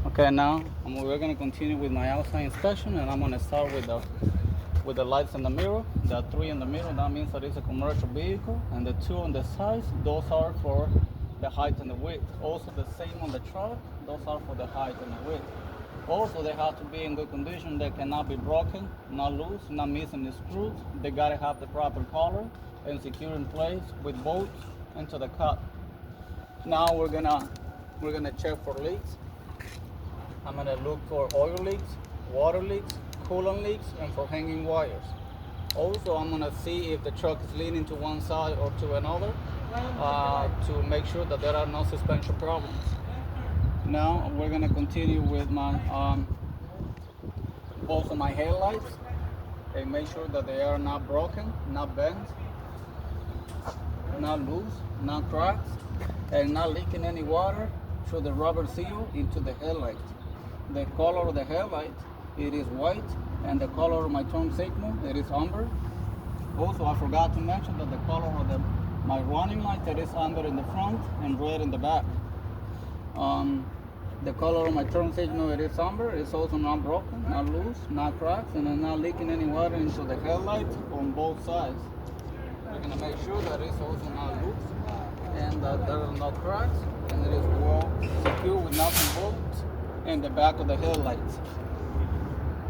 Okay, now we're gonna continue with my outside inspection, and I'm gonna start with the lights in the mirror. The three in the middle, that means that it's a commercial vehicle, and the two on the sides, those are for the height and the width. Also, the same on the truck, those are for the height and the width. Also, they have to be in good condition. They cannot be broken, not loose, not missing the screws. They gotta have the proper color and secure in place with bolts into the cup. Now we're gonna check for leaks. I'm gonna look for oil leaks, water leaks, coolant leaks, and for hanging wires. Also, I'm gonna see if the truck is leaning to one side or to another to make sure that there are no suspension problems. Now we're gonna continue with my also my headlights and make sure that they are not broken, not bent, not loose, not cracked, and not leaking any water through the rubber seal into the headlight. The color of the headlight, it is white, and the color of my turn signal, it is amber. Also, I forgot to mention that the color of my running light, it is amber in the front and red in the back. The color of my turn signal, it is amber. It's also not broken, not loose, not cracked, and I'm not leaking any water into the headlight on both sides. We're gonna make sure that it's also not loose and that there are no cracks, and it is well secure with nuts and bolts in the back of the headlights.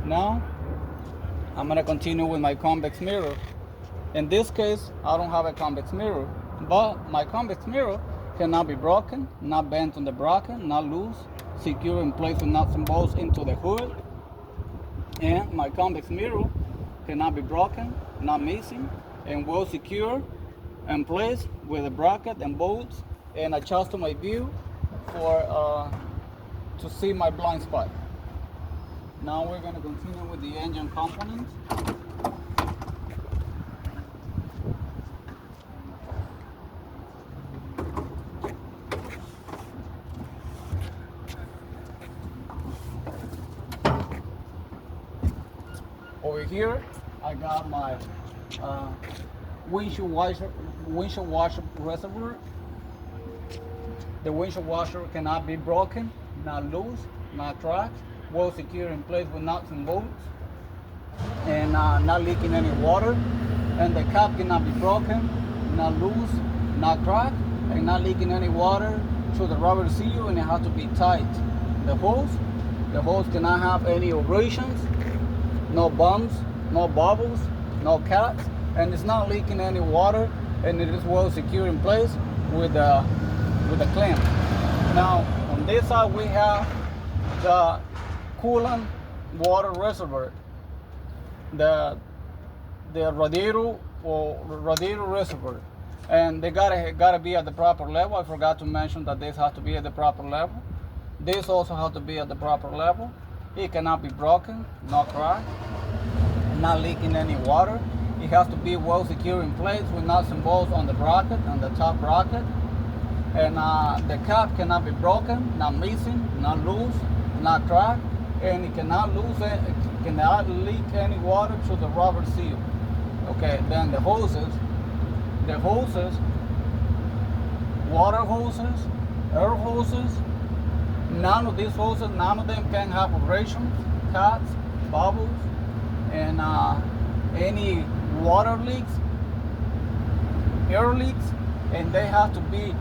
Now, I'm gonna continue with my convex mirror. In this case, I don't have a convex mirror, but my convex mirror cannot be broken, not bent on the bracket, not loose, secure in place with nuts and bolts into the hood. And my convex mirror cannot be broken, not missing, and well secure in place with a bracket and bolts, and adjust to my view for to see my blind spot. Now we're going to continue with the engine components. Over here, I got my windshield washer reservoir. The windshield washer cannot be broken, not loose, not cracked, well secure in place with nuts and bolts, and not leaking any water. And the cap cannot be broken, not loose, not cracked, and not leaking any water through the rubber seal, and it has to be tight. The hose cannot have any abrasions, no bumps, no bubbles, no caps, and it's not leaking any water, and it is well secure in place with a clamp. Now on this side we have the coolant water reservoir, the radiator or radiator reservoir, and they gotta be at the proper level. I forgot to mention that this has to be at the proper level. This also has to be at the proper level. It cannot be broken, not cracked, not leaking any water. It has to be well secure in place with nuts and bolts on the bracket, on the top bracket. And the cap cannot be broken, not missing, not loose, not cracked, and it cannot leak any water through the rubber seal. Okay, then the hoses, water hoses, air hoses, none of these hoses, none of them can have abrasions, cuts, bubbles, and any water leaks, air leaks, and they have to be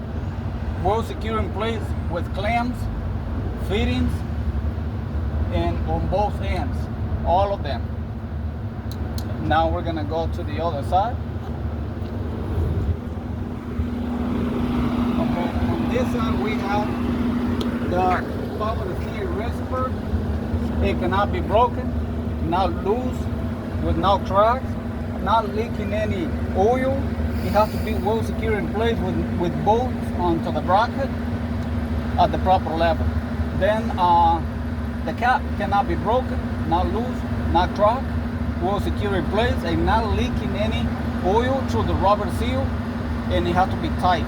well secure in place with clamps, fittings, and on both ends, all of them. Now we're gonna go to the other side. Okay, on this side we have the power steering reservoir. It cannot be broken, not loose, with no cracks, not leaking any oil. It has to be well secure in place with bolts onto the bracket at the proper level. Then the cap cannot be broken, not loose, not cracked, well secure in place, and not leaking any oil through the rubber seal, and it has to be tight.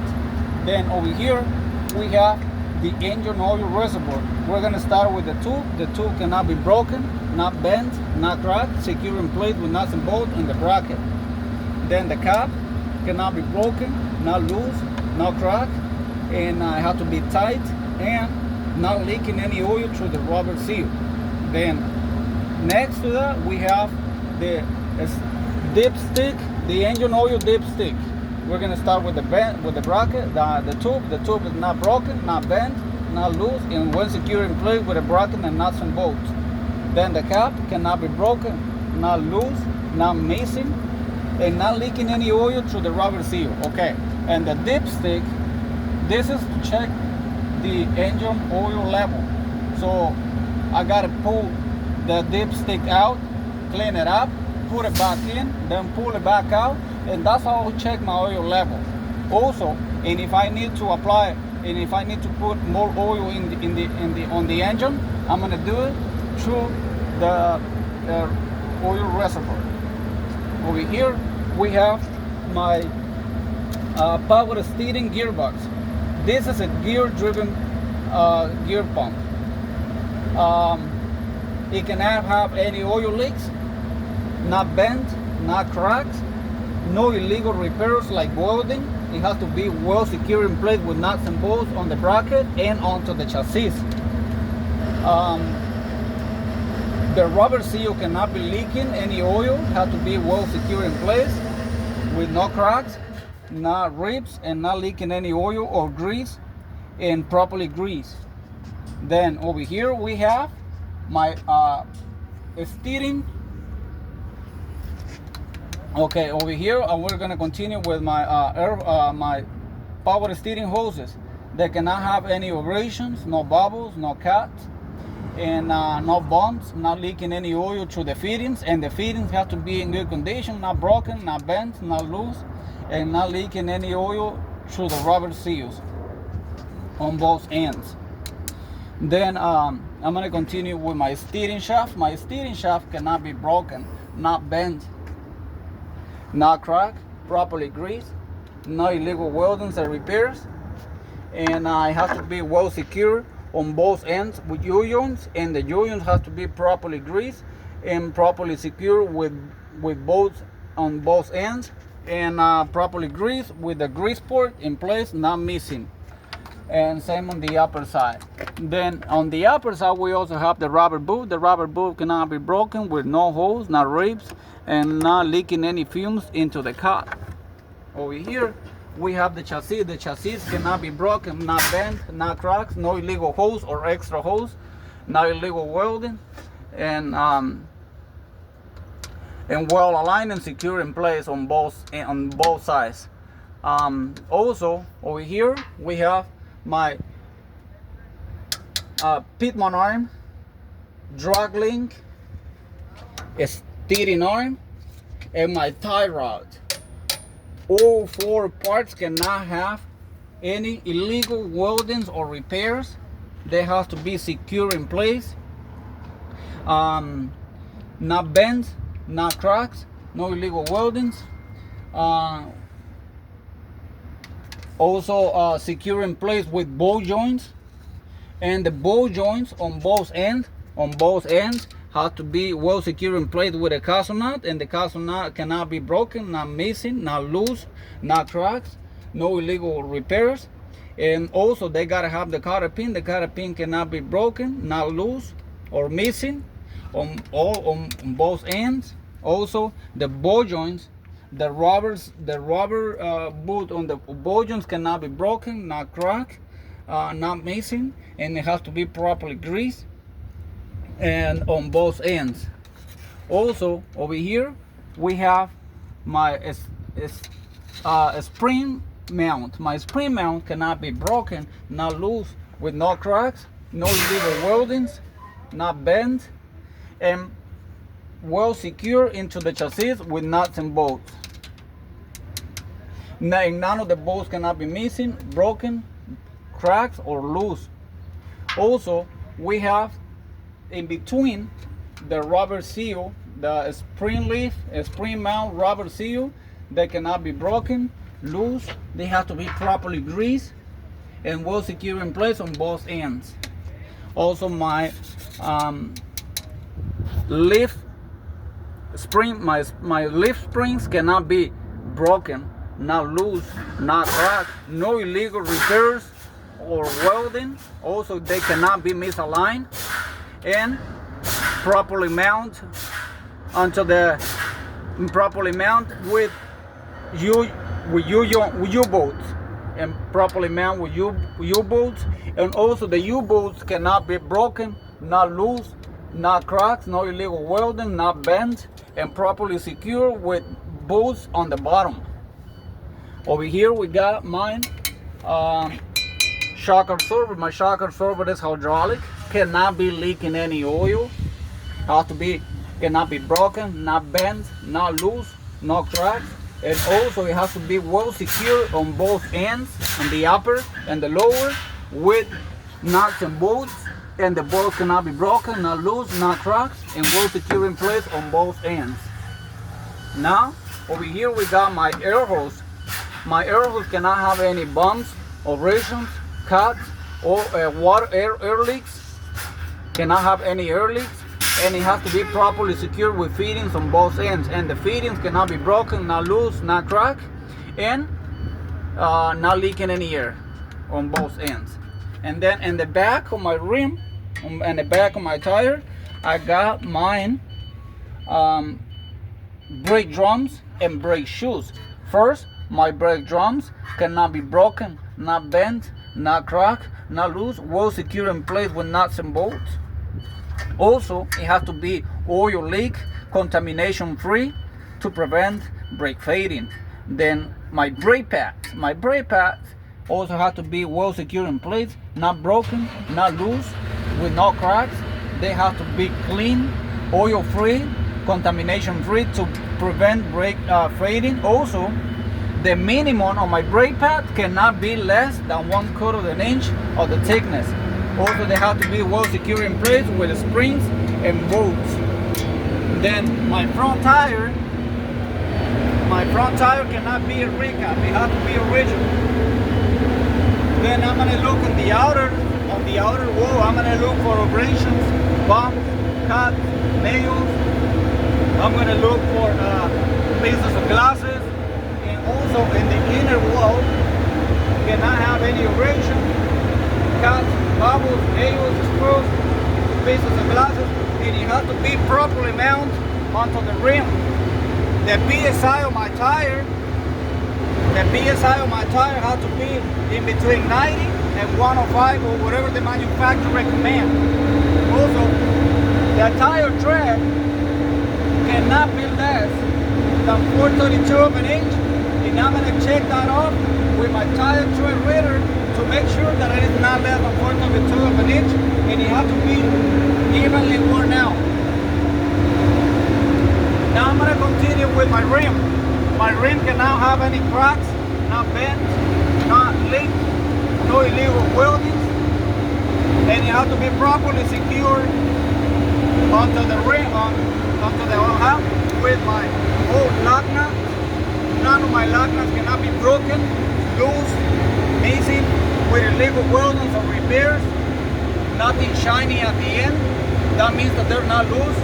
Then over here we have the engine oil reservoir. We're gonna start with the tube. The tube cannot be broken, not bent, not cracked, secure in place with nuts and bolts in the bracket. Then the cap cannot be broken, not loose, not cracked, and it has to be tight, and not leaking any oil through the rubber seal. Then next to that we have the dipstick, the engine oil dipstick. We're gonna start with the bracket, the tube. The tube is not broken, not bent, not loose, and when secure in place with a bracket and nuts and bolts. Then the cap cannot be broken, not loose, not missing, and not leaking any oil through the rubber seal. Okay, and the dipstick, this is to check the engine oil level. So I gotta pull the dipstick out, clean it up, put it back in, then pull it back out, and that's how I check my oil level. Also, and if I need to apply, and if I need to put more oil on the engine, I'm gonna do it through the oil reservoir. Over here we have my power steering gearbox. This is a gear-driven gear pump. It cannot have any oil leaks, not bent, not cracked, no illegal repairs like welding. It has to be well secure in place with nuts and bolts on the bracket and onto the chassis. The rubber seal cannot be leaking any oil. It has to be well secure in place with no cracks, not rips, and not leaking any oil or grease, and properly greased. Then over here we have my steering. Okay, over here we're gonna continue with my my power steering hoses. They cannot have any abrasions, no bubbles, no cuts, and no bumps, not leaking any oil through the fittings. And the fittings have to be in good condition, not broken, not bent, not loose, and not leaking any oil through the rubber seals on both ends. Then I'm gonna continue with my steering shaft. My steering shaft cannot be broken, not bent, not cracked, properly greased, no illegal weldings or repairs, and it has to be well secure on both ends with U-joints, and the U-joints have to be properly greased and properly secure with bolts on both ends, and properly greased with the grease port in place, not missing. And same on the upper side. Then on the upper side we also have the rubber boot. The rubber boot cannot be broken with no holes, not rips, and not leaking any fumes into the car. Over here we have the chassis. The chassis cannot be broken, not bent, not cracked, no illegal holes or extra holes, no illegal welding, and well aligned and secure in place on both sides. Also over here we have my pitman arm, drag link, steering arm, and my tie rod. All four parts cannot have any illegal weldings or repairs. They have to be secure in place, not bent, not cracked, no illegal weldings. Also secure in place with ball joints, and the ball joints on both ends have to be well secure in place with a castle nut, and the castle nut cannot be broken, not missing, not loose, not cracked, no illegal repairs. And also they gotta have the cotter pin. The cotter pin cannot be broken, not loose, or missing on both ends. Also the ball joints, the rubber boot on the ball joints cannot be broken, not cracked, not missing, and it has to be properly greased and on both ends. Also over here we have my spring mount. My spring mount cannot be broken, not loose, with no cracks, no illegal weldings, not bent, and well secure into the chassis with nuts and bolts. None of the bolts cannot be missing, broken, cracked, or loose. Also we have in between the rubber seal, the spring leaf, spring mount rubber seal, they cannot be broken, loose. They have to be properly greased and well secure in place on both ends. Also my lift spring, my lift springs cannot be broken, not loose, not cracked, no illegal repairs or welding. Also, they cannot be misaligned and properly mount onto the properly mount with U-bolts and properly mount with U-bolts. And also the U-bolts cannot be broken, not loose, not cracked, no illegal welding, not bent, and properly secure with bolts on the bottom. Over here we got mine shock absorber. My shock absorber is hydraulic, cannot be leaking any oil, cannot be broken, not bent, not loose, not cracked. And also it has to be well secured on both ends, on the upper and the lower, with nuts and bolts. And the bolts cannot be broken, not loose, not cracked, and well secure in place on both ends. Now, over here we got my air hose. My air hose cannot have any bumps, abrasions, cuts, or air leaks. Cannot have any air leaks. And it has to be properly secured with fittings on both ends. And the fittings cannot be broken, not loose, not cracked, and not leaking any air on both ends. And then in the back of my rim, and the back of my tire, I got mine brake drums and brake shoes. First, my brake drums cannot be broken, not bent, not cracked, not loose, well secured in place with nuts and bolts. Also, it has to be oil leak, contamination free to prevent brake fading. Then my brake pads also have to be well secured in place, not broken, not loose, with no cracks. They have to be clean, oil free, contamination free to prevent brake fading. Also, the minimum on my brake pad cannot be less than 1/4 of an inch of the thickness. Also, they have to be well secure in place with springs and bolts. Then my front tire cannot be a recap. It has to be original. Then I'm gonna look on the outer wall. I'm gonna look for abrasions, bumps, cuts, nails. I'm gonna look for pieces of glasses, and also in the inner wall cannot have any abrasions, cuts, bubbles, nails, screws, pieces of glasses, and it has to be properly mounted onto the rim. The PSI of my tire has to be in between 90 and 105 or whatever the manufacturer recommends. Also, the tire tread cannot be less than 432 of an inch, and I'm going to check that off with my tire tread reader to make sure that it is not less than 432 of an inch, and it has to be evenly worn out. Now I'm going to continue with my rim. My rim cannot have any cracks, not bent, not leaked, no illegal weldings, and it has to be properly secured onto the rim, onto the hub with my old lock nut. None of my lock nuts cannot be broken, loose, missing, with illegal weldings or repairs. Nothing shiny at the end. That means that they're not loose.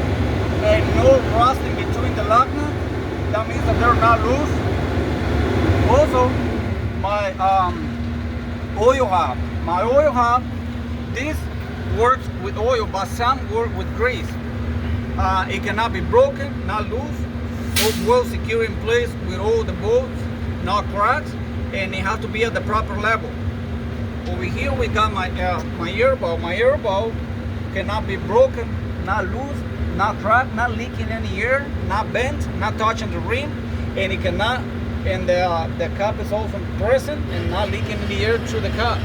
And no rusting between the lock nuts. That means that they're not loose. Also, my oil hub. My oil hub, this works with oil, but some work with grease. It cannot be broken, not loose, well secure in place with all the bolts, not cracks, and it has to be at the proper level. Over here we got my air bowl. My air bowl cannot be broken, not loose, not cracked, not leaking any air, not bent, not touching the rim, and it cannot. And the cap is also present and not leaking any air through the cap.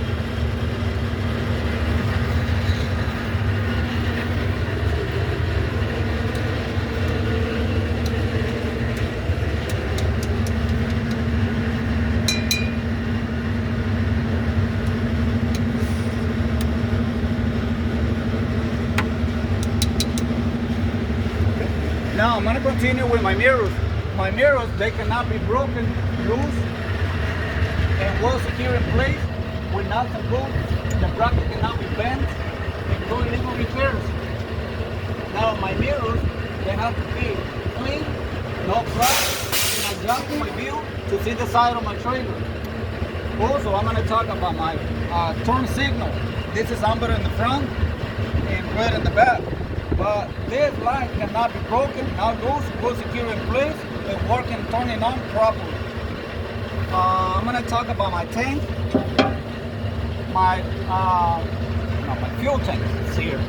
Now I'm going to continue with my mirrors. My mirrors, they cannot be broken, loose, and well secure in place with nuts and bolts. The bracket cannot be bent and no illegal repairs. Now my mirrors, they have to be clean, no cracks, and adjust my view to see the side of my trailer. Also, I'm going to talk about my turn signal. This is amber in the front and red in the back. But this light cannot be broken, not loose, will secure in place, and working, turning on properly. I'm gonna talk about my tank. My fuel tank is here.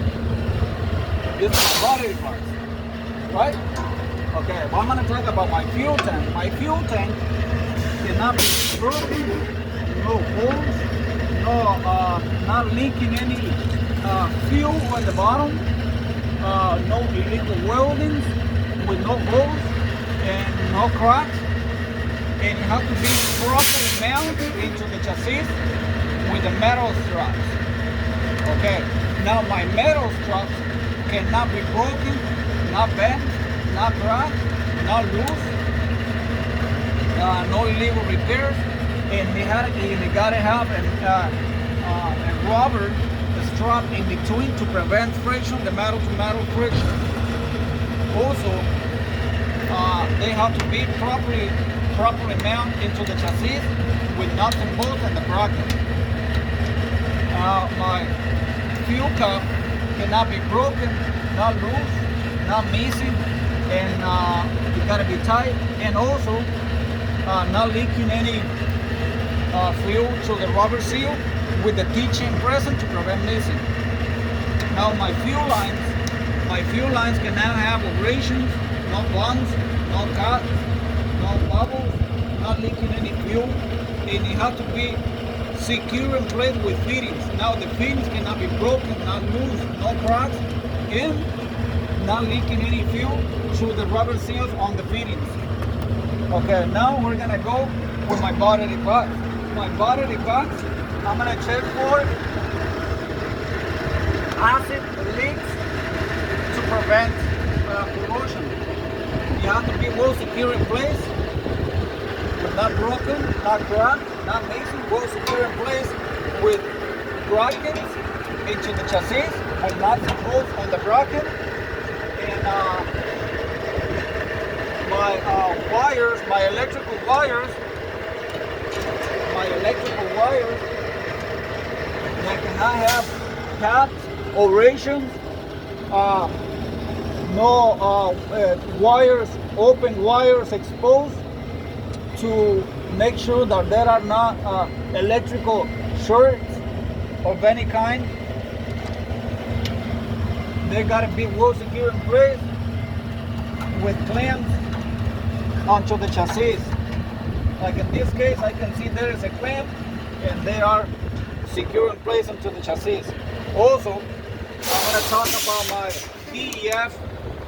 This is my battery parts, right? Okay, well, I'm gonna talk about my fuel tank. My fuel tank cannot be broken, no holes, not leaking any fuel on the bottom, no illegal weldings with no holes and no cracks, and it has to be properly mounted into the chassis with the metal struts. Okay, now my metal struts cannot be broken, not bent, not cracked, not loose, no illegal repairs, and you gotta have a rubber strap in between to prevent friction, the metal to metal friction. Also, they have to be properly mounted into the chassis with nuts and bolts and the bracket. My fuel cup cannot be broken, not loose, not missing, and it gotta be tight, and also not leaking any fuel to the rubber seal with the T-chain present to prevent missing. Now my fuel lines cannot have abrasions, no bumps, no cuts, no bubbles, not leaking any fuel, and it has to be secure in place with fittings. Now the fittings cannot be broken, not loose, no cracks, and not leaking any fuel through the rubber seals on the fittings. Okay, now we're gonna go with my battery box. My battery box, I'm gonna check for acid leaks to prevent corrosion. You have to be well secure in place, not broken, not cracked, not missing, well secure in place with brackets into the chassis with nuts and bolts on the bracket, and my electrical wires that cannot have caps, orations, no wires, open wires exposed, to make sure that there are not electrical shorts of any kind. They gotta be well secure in place with clamps onto the chassis. Like in this case, I can see there is a clamp and they are secure in place into the chassis. Also, I'm gonna talk about my DEF.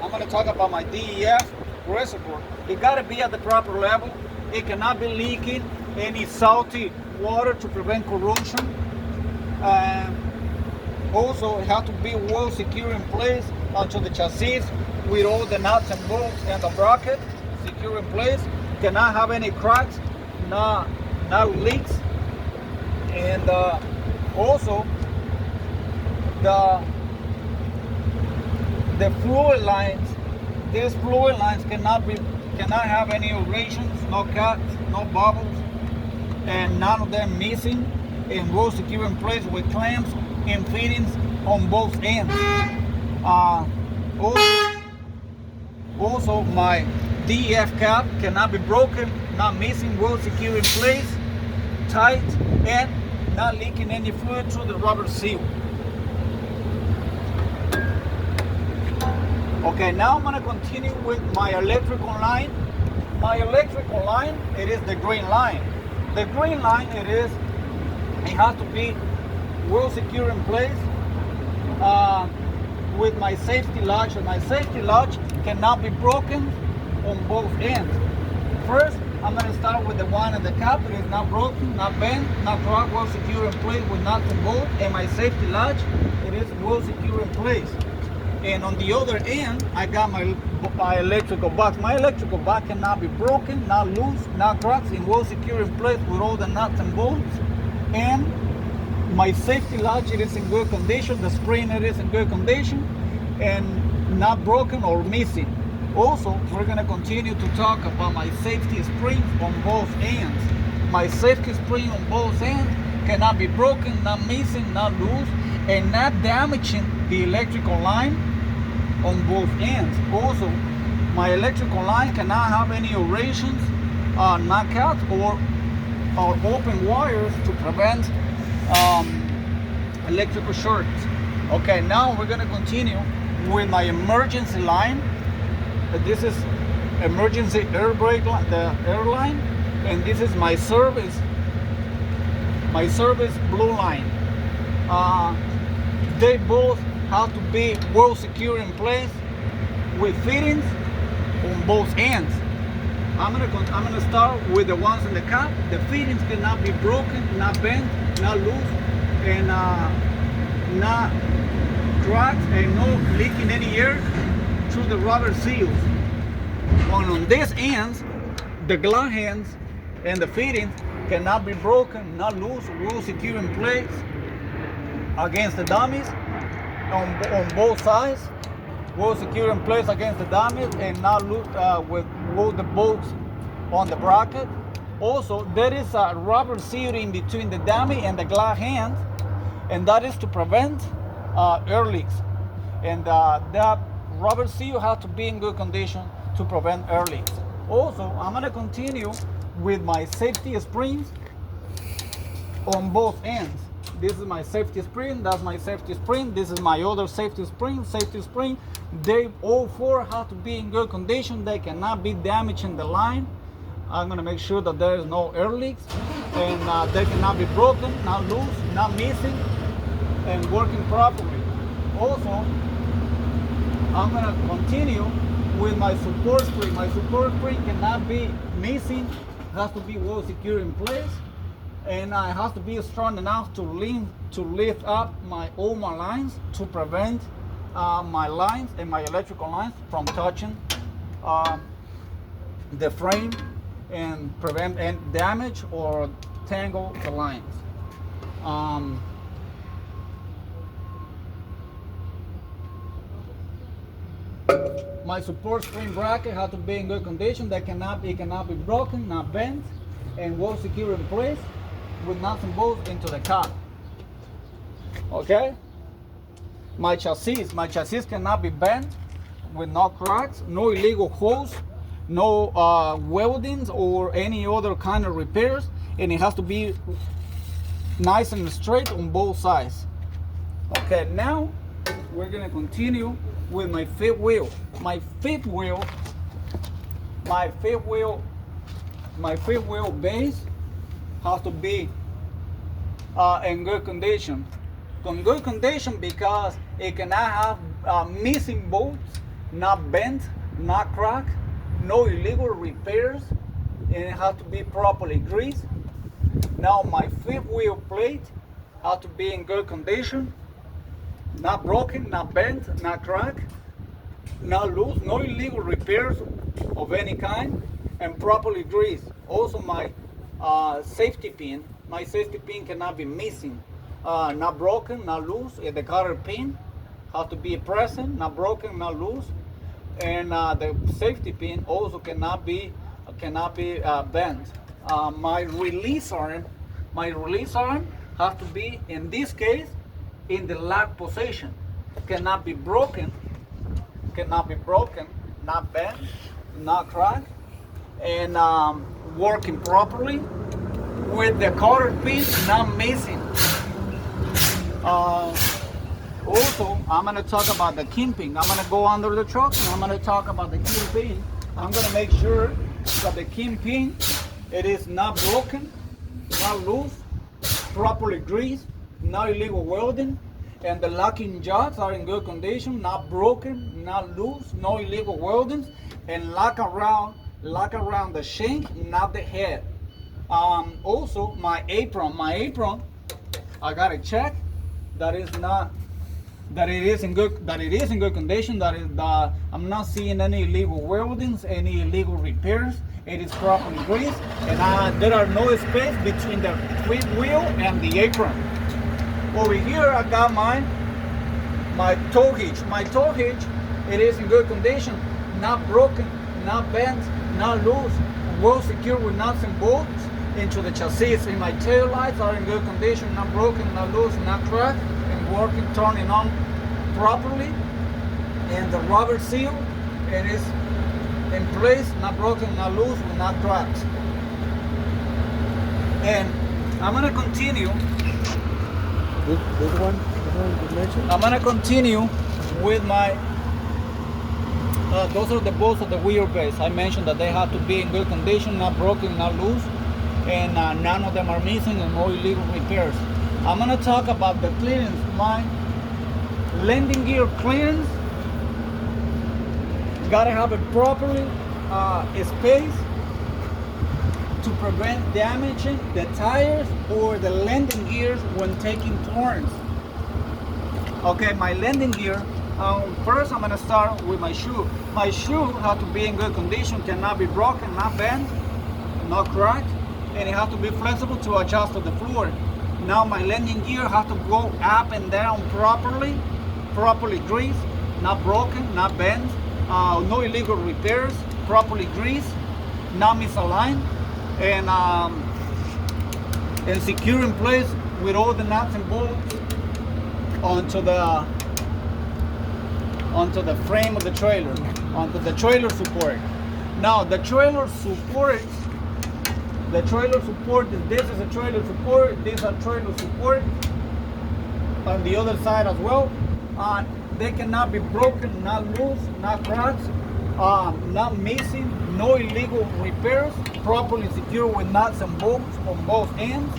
I'm gonna talk about my DEF reservoir. It gotta be at the proper level. It cannot be leaking any salty water to prevent corrosion. Also, it has to be well secure in place onto the chassis with all the nuts and bolts and the bracket secure in place. Cannot have any cracks, not leaks, and also the fluid lines. These fluid lines cannot have any abrasions, no cuts, no bubbles, and none of them missing, and well secure in place with clamps and fittings on both ends. Also, my DEF cap cannot be broken, not missing, well secure in place, tight, and not leaking any fluid through the rubber seal. Okay, now I'm gonna continue with my electrical line. My electrical line, it is the green line. The green line, it has to be well secure in place with my safety latch. And my safety latch cannot be broken on both ends. First, I'm gonna start with the one at the cap. It is not broken, not bent, not cracked, well secure in place with nuts and bolts. And my safety latch, it is well secure in place. And on the other end, I got my electrical box. My electrical box cannot be broken, not loose, not cracked, and well secure in place with all the nuts and bolts. And my safety latch, it is in good condition. The spring, it is in good condition and not broken or missing. Also, we're gonna continue to talk about my safety springs on both ends. My safety spring on both ends, cannot be broken, not missing, not loose, and not damaging the electrical line on both ends. Also, my electrical line cannot have any abrasions, knockouts, or open wires to prevent electrical shorts. Okay, now we're gonna continue with my emergency line. This is emergency air brake line, the air line, and this is my service blue line. They both have to be well secure in place with fittings on both ends. I'm gonna start with the ones in the cap. The fittings cannot be broken, not bent, not loose, and not cracked, and no leaking any air through the rubber seals. On these ends, the glove hands and the fittings cannot be broken, not loose, well secure in place against the dummies on both sides, well secure in place against the dummies, and not loose with the bolts on the bracket. Also, there is a rubber seal in between the dummy and the glove hands, and that is to prevent air leaks. And that rubber seal has to be in good condition to prevent air leaks. Also, I'm going to continue with my safety springs on both ends. This is my safety spring, that's my safety spring, this is my other safety spring. They all four have to be in good condition. They cannot be damaging the line. I'm going to make sure that there is no air leaks, and they cannot be broken, not loose, not missing, and working properly. Also, I'm going to continue with my support spring. My support spring cannot be missing, has to be well secure in place, and it has to be strong enough to lift up all my lines to prevent my lines and my electrical lines from touching the frame and prevent any damage or tangle the lines. My support spring bracket has to be in good condition. It cannot be broken, not bent, and well secure in place with nuts and bolts into the car. Okay? My chassis cannot be bent with no cracks, no illegal holes, no weldings or any other kind of repairs, and it has to be nice and straight on both sides. Okay, now we're gonna continue with my fifth wheel. My fifth wheel base has to be in good condition. In good condition because it cannot have missing bolts, not bent, not cracked, no illegal repairs, and it has to be properly greased. Now my fifth wheel plate has to be in good condition, not broken, not bent, not cracked, not loose, no illegal repairs of any kind, and properly greased. Also my safety pin cannot be missing, not broken, not loose. The cotter pin has to be present, not broken, not loose, and the safety pin also cannot be bent. My release arm has to be, in this case, in the lock position. Cannot be broken, not bent, not cracked, and working properly with the cotter pin not missing. Also, I'm going to talk about the kingpin. I'm going to go under the truck and I'm going to talk about the kingpin. I'm going to make sure that the kingpin, it is not broken, not loose, properly greased, not illegal welding, and the locking jogs are in good condition, not broken, not loose, no illegal weldings, and lock around the shank, not the head. Also, my apron, I got to check that it is in good condition. I'm not seeing any illegal weldings, any illegal repairs. It is properly greased, and there are no space between the fifth wheel and the apron. Over here, I got my tow hitch. My tow hitch, it is in good condition, not broken, not bent, not loose, well secure with nuts and bolts, into the chassis. And my tail lights are in good condition, not broken, not loose, not cracked, and working, turning on properly. And the rubber seal, it is in place, not broken, not loose, not cracked. And I'm gonna continue. This one you mentioned? I'm gonna continue with my. Those are the bolts of the wheelbase. I mentioned that they have to be in good condition, not broken, not loose, and none of them are missing and no illegal repairs. I'm gonna talk about the clearance. My landing gear clearance gotta have it properly spaced to prevent damaging the tires or the landing gears when taking turns. Okay, my landing gear. First, I'm gonna start with my shoe. My shoe has to be in good condition, cannot be broken, not bent, not cracked, and it has to be flexible to adjust to the floor. Now my landing gear has to go up and down properly greased, not broken, not bent, no illegal repairs, properly greased, not misaligned, and secure in place with all the nuts and bolts onto the frame of the trailer, onto the trailer support. Now the trailer support, this is a trailer support, this is a trailer support on the other side as well. They cannot be broken, not loose, not cracked, not missing, no illegal repairs, properly secured with nuts and bolts on both ends.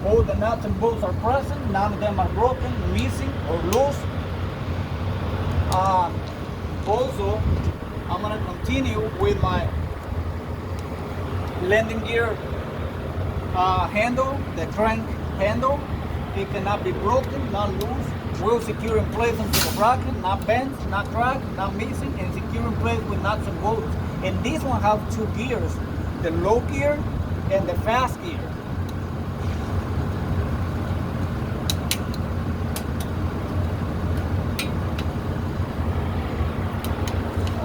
All the nuts and bolts are present, none of them are broken, missing, or loose. Also, I'm going to continue with my landing gear handle, the crank handle. It cannot be broken, not loose, well secure in place into the bracket, not bent, not cracked, not missing, and secure in place with nuts and bolts. And this one has two gears, the low gear and the fast gear.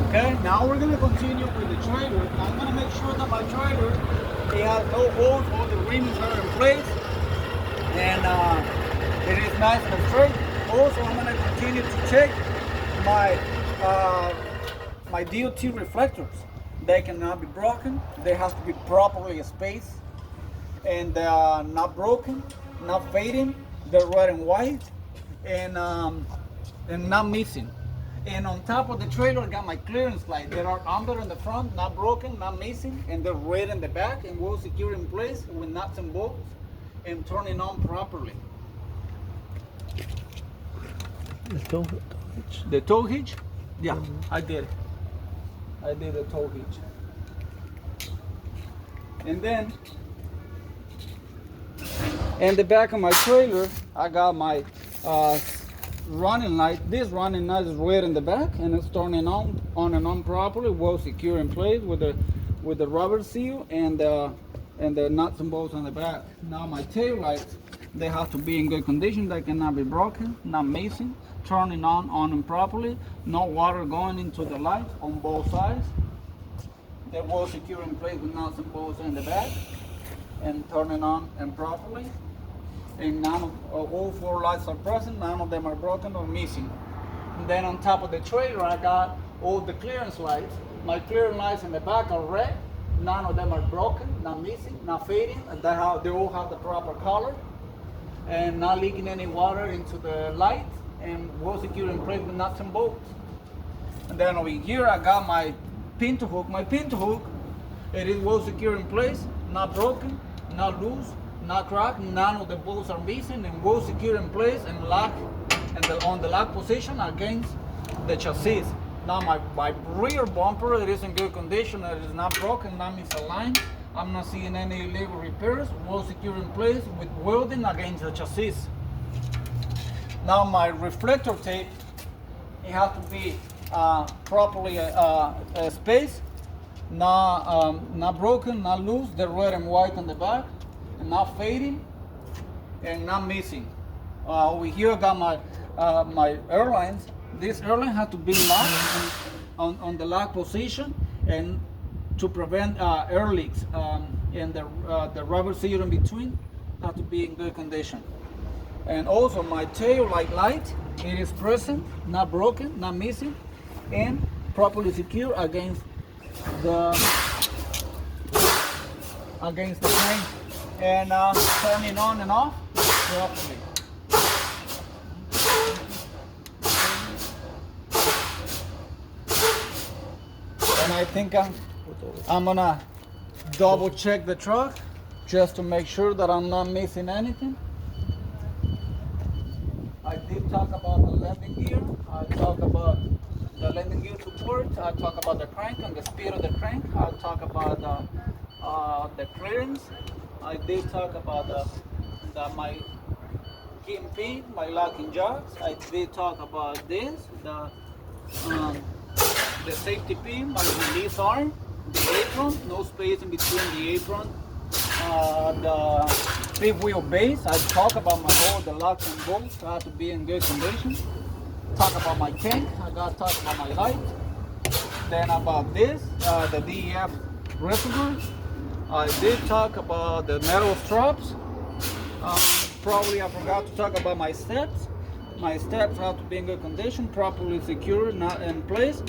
Okay, now we're going to continue with the trailer. I'm going to make sure that my trailer, it has no holes, all the rims are in place, and it is nice and straight. Also, I'm going to continue to check my my DOT reflectors. They cannot be broken. They have to be properly spaced and not broken, not fading. They're red and white, and not missing. And on top of the trailer, I got my clearance light. They are under in the front, not broken, not missing, and they're red in the back and well secure in place with nuts and bolts and turning on properly. The tow hitch? The tow hitch? Yeah, I did. I did the tow hitch. And then, in the back of my trailer, I got my running light. This running light is red in the back, and it's turning on and on properly, well secure in place with the rubber seal and the nuts and bolts on the back. Now my tail lights, they have to be in good condition. They cannot be broken, not missing, turning on and properly, no water going into the light on both sides. They're well secure in place with nuts and bolts in the back and turning on and properly. And none of all four lights are present, none of them are broken or missing. And then on top of the trailer, I got all the clearance lights. My clearance lights in the back are red, none of them are broken, not missing, not fading, and they all have the proper color and not leaking any water into the light and well secure in place with nuts and bolts. And then over here, I got my pinto hook. My pinto hook, it is well secure in place, not broken, not loose, not cracked, none of the bolts are missing, and well secure in place and lock, and on the lock position against the chassis. Now my rear bumper, it is in good condition, it is not broken, not misaligned. I'm not seeing any illegal repairs, well secure in place with welding against the chassis. Now my reflector tape, it has to be properly spaced, not broken, not loose, the red and white on the back, and not fading and not missing. Over here I got my airlines. This airline has to be locked on the lock position and to prevent air leaks. and the rubber seal in between have to be in good condition. And also my tail light, it is present, not broken, not missing, and properly secure against the crank, and turning on and off properly. And I think I'm gonna double check the truck just to make sure that I'm not missing anything. I did talk about the landing gear. I talk about the landing gear support. I talk about the crank and the speed of the crank. I talk about the clearance. I did talk about my key and pin, my locking jacks. I did talk about this, the safety pin, my release arm, the apron, no space in between the apron, the fifth wheel base. I talk about my hole, the locks and bolts have to be in good condition. Talk about my tank. I got to talk about my light. Then about this, the DEF reservoir. I did talk about the metal straps. Probably I forgot to talk about my steps. My steps have to be in good condition, properly secured, not in place.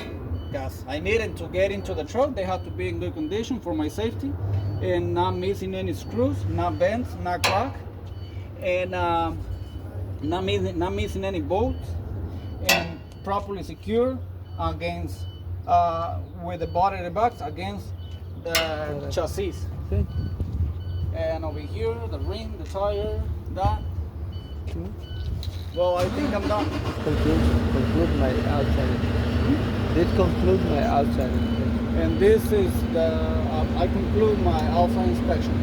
Because I needed to get into the truck, they have to be in good condition for my safety, and not missing any screws, not bent, not cracked, and not missing any bolts, and properly secure against with the body of the box against the chassis. Okay. And over here, the ring, the tire, that. Well, I think I'm done. Conclude my outside. This concludes my outside inspection. And this is I conclude my outside inspection.